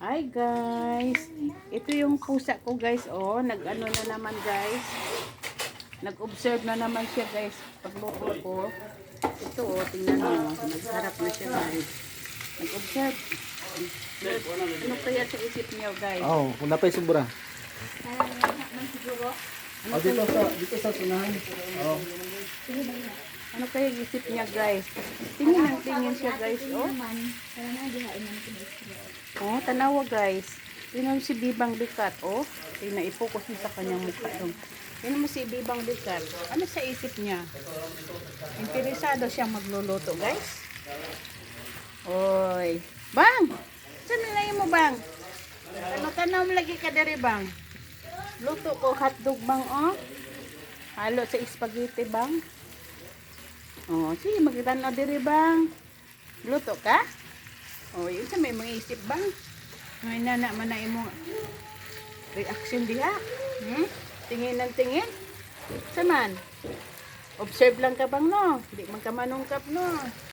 Hi guys, ito yung pusa ko guys, oh, nag-ano na naman guys, nag-observe na naman siya guys, pagluto ko. Ito oh, tingnan mo, nagharap na siya guys, nag-observe. Ano kaya sa isip niyo guys? Oh, kung napay subra. Ano, Dito sa sunahan. Oh. ano kaya isip niya guys? Tingin ang tingin siya guys, oh. Oh, tanawa guys. Tingnan mo si Bibang Bikat, oh. Tingnan, i-focus mo sa kanyang mukha dong. Tingnan mo si Bibang Bikat. Ano sa isip niya? Interesado siyang magluluto, guys. Oy. Bang! Saan nalayo mo, Bang? Tanaw mo lagi ka dere, Bang. Luto ko hotdog, Bang, oh. Halo sa spaghetti, Bang. Oh, sige, magtanaw dere, Bang. Luto ka? Oh, yun sa may mga isip bang? Ngay na man na imong reaction diha. Tingin ng tingin. Saman. Observe lang ka bang no? Di man ka manungkap no.